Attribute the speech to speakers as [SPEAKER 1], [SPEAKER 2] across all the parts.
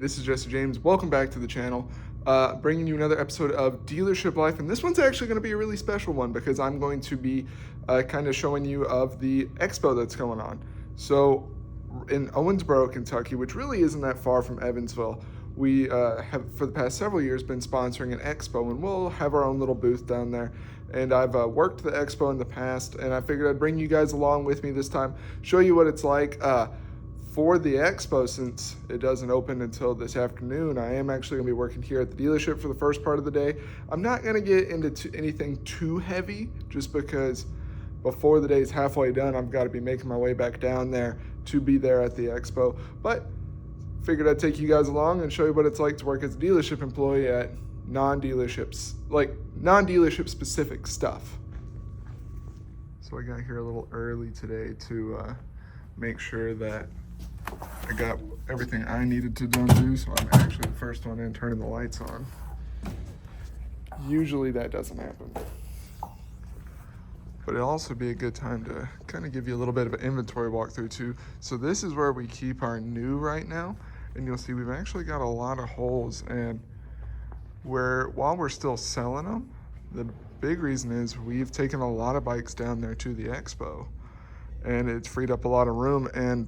[SPEAKER 1] This is Jesse James. Welcome back to the channel. Bringing you another episode of Dealership Life, and this one's actually going to be a really special one because I'm going to be kind of showing you of the expo that's going on. So in Owensboro, Kentucky, which really isn't that far from Evansville, we have for the past several years been sponsoring an expo, and we'll have our own little booth down there. And I've worked the expo in the past, and I figured I'd bring you guys along with me this time, show you what it's like. For the expo, since it doesn't open until this afternoon, I am actually going to be working here at the dealership for the first part of the day. I'm not going to get into anything too heavy just because before the day is halfway done, I've got to be making my way back down there to be there at the expo. But figured I'd take you guys along and show you what it's like to work as a dealership employee at non-dealerships, like non-dealership specific stuff. So I got here a little early today to make sure that I got everything I needed to do, so I'm actually the first one in turning the lights on. Usually that doesn't happen. But it'll also be a good time to kind of give you a little bit of an inventory walkthrough too. So this is where we keep our new right now, and you'll see we've actually got a lot of holes, and while we're still selling them, the big reason is we've taken a lot of bikes down there to the expo, and it's freed up a lot of room. And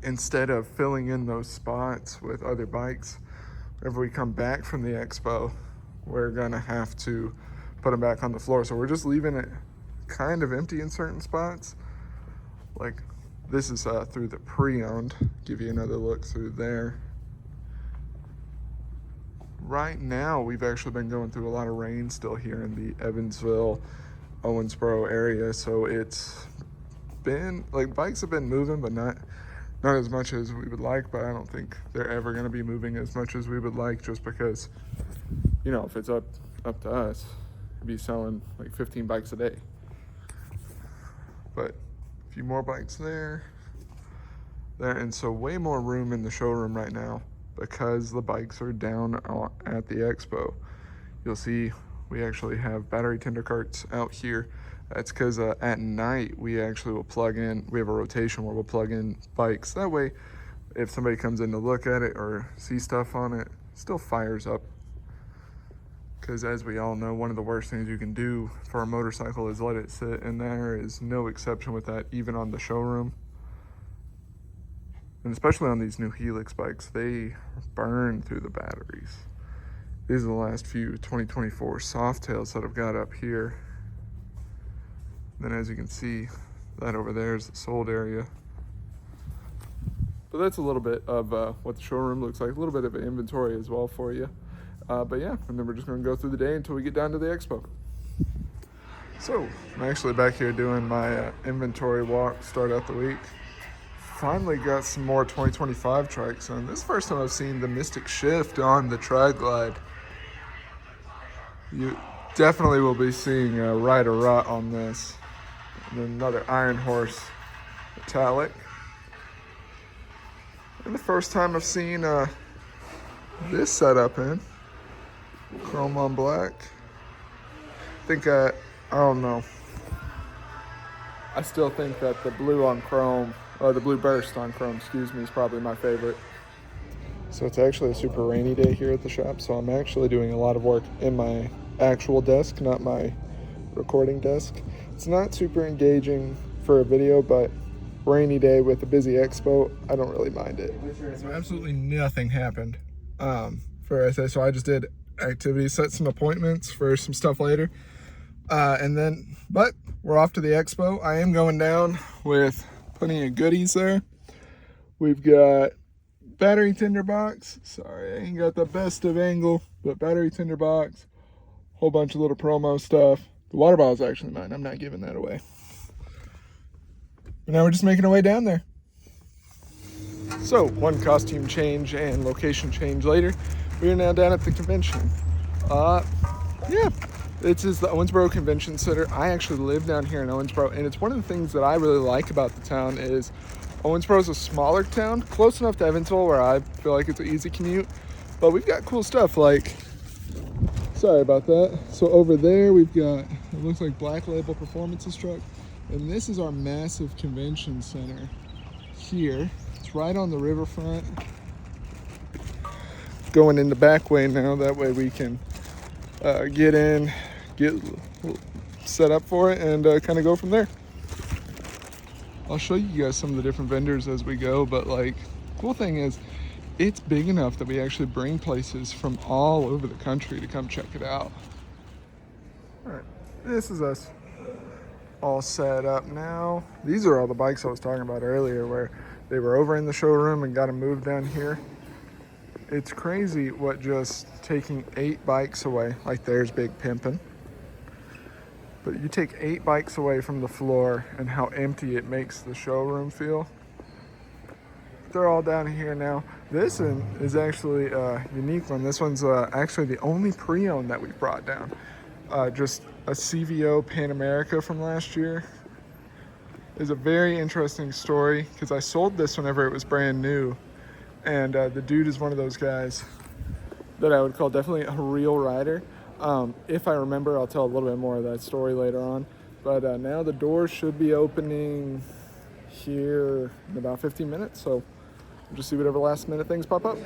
[SPEAKER 1] instead of filling in those spots with other bikes, whenever we come back from the expo, we're gonna have to put them back on the floor. So we're just leaving it kind of empty in certain spots. Like this is through the pre-owned. Give you another look through there. Right now, we've actually been going through a lot of rain still here in the Evansville, Owensboro area. So it's been like bikes have been moving, but not as much as we would like. But I don't think they're ever going to be moving as much as we would like, just because, you know, if it's up to us, we'd be selling like 15 bikes a day. But a few more bikes there, and so way more room in the showroom right now because the bikes are down at the expo. You'll see we actually have battery tender carts out here. That's because at night we actually will plug in, we have a rotation where we'll plug in bikes. That way, if somebody comes in to look at it or see stuff on it, it still fires up. Because as we all know, one of the worst things you can do for a motorcycle is let it sit, and there is no exception with that, even on the showroom. And especially on these new Helix bikes, they burn through the batteries. These are the last few 2024 Softails that I've got up here. Then as you can see, that over there is the sold area. But that's a little bit of what the showroom looks like, a little bit of an inventory as well for you. But yeah, and then we're just gonna go through the day until we get down to the expo. So I'm actually back here doing my inventory walk, start out the week. Finally got some more 2025 trikes on. This is the first time I've seen the Mystic Shift on the Tri-Glide. You definitely will be seeing a Rider Rot on this. And then another Iron Horse Metallic. And the first time I've seen this setup in. Chrome on black. I don't know. I still think that the blue on chrome, or the blue burst on chrome, excuse me, is probably my favorite. So it's actually a super rainy day here at the shop, so I'm actually doing a lot of work in my actual desk, not my recording desk. It's not super engaging for a video, but rainy day with a busy expo, I don't really mind it. So absolutely nothing happened so I just did activities, set some appointments for some stuff later, but we're off to the expo. I am going down with plenty of goodies there. We've got battery tinderbox. Sorry, I ain't got the best of angle, but battery tinderbox, whole bunch of little promo stuff. The water bottle is actually mine. I'm not giving that away. But now we're just making our way down there. So one costume change and location change later, we are now down at the convention. Yeah, this is the Owensboro Convention Center. I actually live down here in Owensboro, and it's one of the things that I really like about the town is Owensboro is a smaller town, close enough to Evansville where I feel like it's an easy commute, but we've got cool stuff like, sorry about that. So over there we've got, it looks like Black Label Performances truck, and this is our massive convention center here. It's right on the riverfront. going in the back way now. That way we can get in, get set up for it, and kind of go from there. I'll show you guys some of the different vendors as we go, but like, cool thing is it's big enough that we actually bring places from all over the country to come check it out. All right, this is us all set up now. These are all the bikes I was talking about earlier where they were over in the showroom and got them moved down here. It's crazy what just taking 8 bikes away, like there's Big Pimpin', but you take 8 bikes away from the floor and how empty it makes the showroom feel. They're all down here now. This one is actually a unique one. This one's actually the only pre-owned that we brought down. Just a CVO Pan America from last year. It's a very interesting story because I sold this whenever it was brand new, and the dude is one of those guys that I would call definitely a real rider. If I remember, I'll tell a little bit more of that story later on. But now the doors should be opening here in about 15 minutes, so we'll just see whatever last minute things pop up.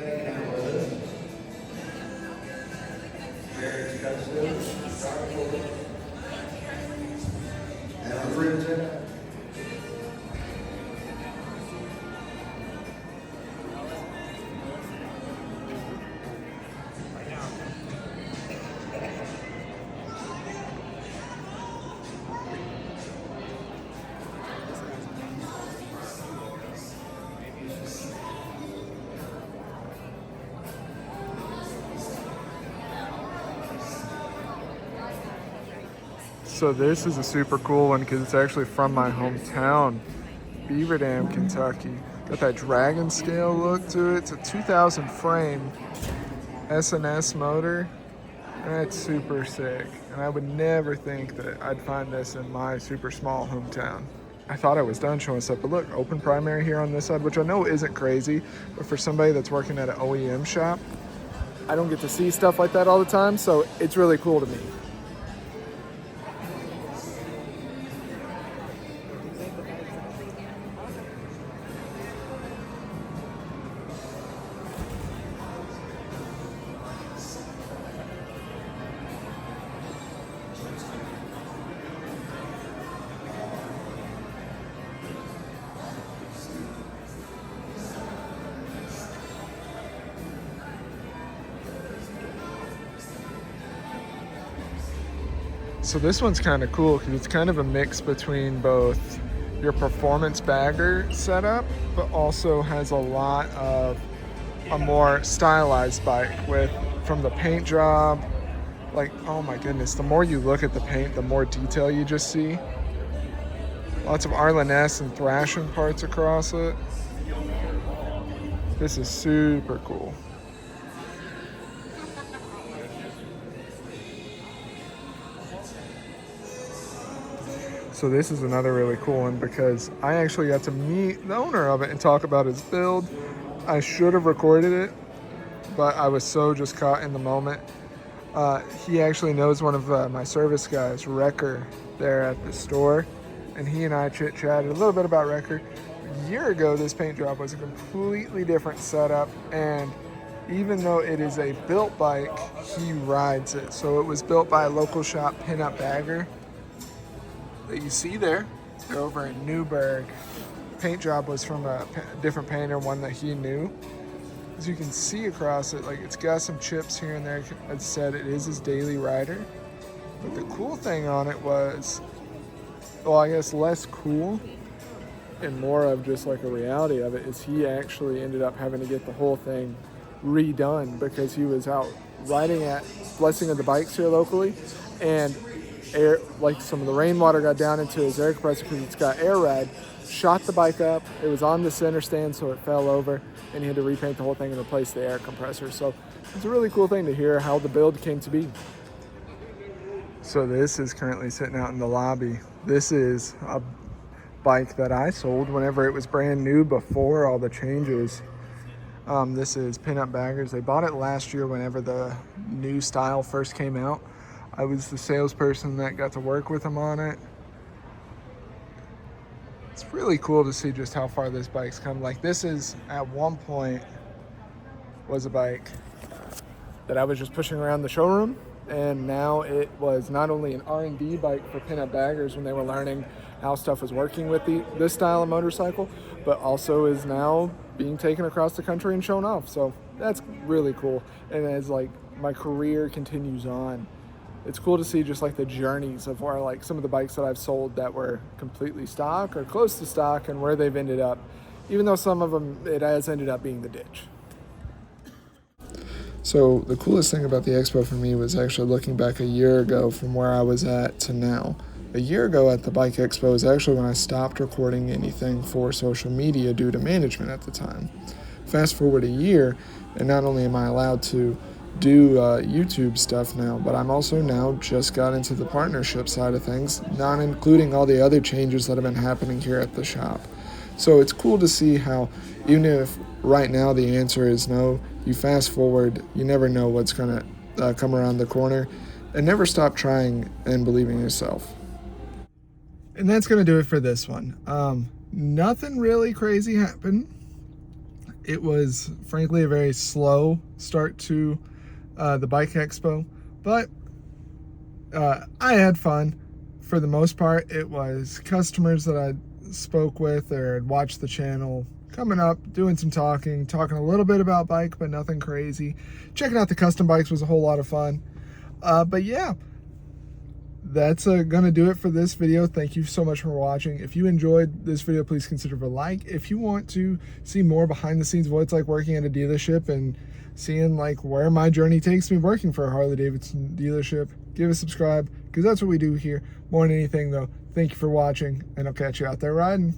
[SPEAKER 1] So this is a super cool one because it's actually from my hometown, Beaver Dam, Kentucky. Got that dragon scale look to it. It's a 2000 frame S&S motor. That's super sick. And I would never think that I'd find this in my super small hometown. I thought I was done showing stuff, but look, open primary here on this side, which I know isn't crazy, but for somebody that's working at an OEM shop, I don't get to see stuff like that all the time, so it's really cool to me. So this one's kind of cool because it's kind of a mix between both your performance bagger setup, but also has a lot of a more stylized bike from the paint job. Like, oh my goodness, the more you look at the paint, the more detail you just see. Lots of Arlen-ness and thrashing parts across it. This is super cool. So this is another really cool one because I actually got to meet the owner of it and talk about his build. I should have recorded it, but I was so just caught in the moment. He actually knows one of my service guys, Wrecker, there at the store, and he and I chit-chatted a little bit about Wrecker. A year ago, this paint job was a completely different setup, and even though it is a built bike, he rides it. So it was built by a local shop, Pinup Baggers, that you see there. They're over in Newburgh. Paint job was from a different painter, one that he knew. As you can see across it, like, it's got some chips here and there. As I said, it is his daily rider. But the cool thing on it was, well, I guess less cool and more of just like a reality of it, is he actually ended up having to get the whole thing redone because he was out riding at Blessing of the Bikes here locally, and like some of the rainwater got down into his air compressor because it's got air ride, shot the bike up. It was on the center stand, so it fell over, and he had to repaint the whole thing and replace the air compressor. So it's a really cool thing to hear how the build came to be. So this is currently sitting out in the lobby. This is a bike that I sold whenever it was brand new before all the changes. This is Pinup Baggers. They bought it last year whenever the new style first came out. I was the salesperson that got to work with him on it. It's really cool to see just how far this bike's come. Like, this is at one point was a bike that I was just pushing around the showroom, and now it was not only an R&D bike for Pinup Baggers when they were learning how stuff was working with this style of motorcycle, but also is now being taken across the country and shown off. So that's really cool. And as like my career continues on, it's cool to see just like the journeys of where like some of the bikes that I've sold that were completely stock or close to stock and where they've ended up, even though some of them it has ended up being the ditch. So the coolest thing about the expo for me was actually looking back a year ago from where I was at to now. A year ago at the bike expo is actually when I stopped recording anything for social media due to management at the time. Fast forward a year, and not only am I allowed to do YouTube stuff now, but I'm also now just got into the partnership side of things, not including all the other changes that have been happening here at the shop. So it's cool to see how, even if right now the answer is no, you fast forward, you never know what's going to come around the corner, and never stop trying and believing in yourself. And that's going to do it for this one. Nothing really crazy happened. It was, frankly, a very slow start to the bike expo, but I had fun. For the most part, it was customers that I spoke with or had watched the channel coming up, doing some talking a little bit about bike, but nothing crazy. Checking out the custom bikes was a whole lot of fun. But yeah, that's gonna do it for this video. Thank you so much for watching. If you enjoyed this video, please consider a like. If you want to see more behind the scenes of what it's like working at a dealership and seeing like where my journey takes me working for a Harley Davidson dealership, give a subscribe, because that's what we do here. More than anything though, thank you for watching, and I'll catch you out there riding.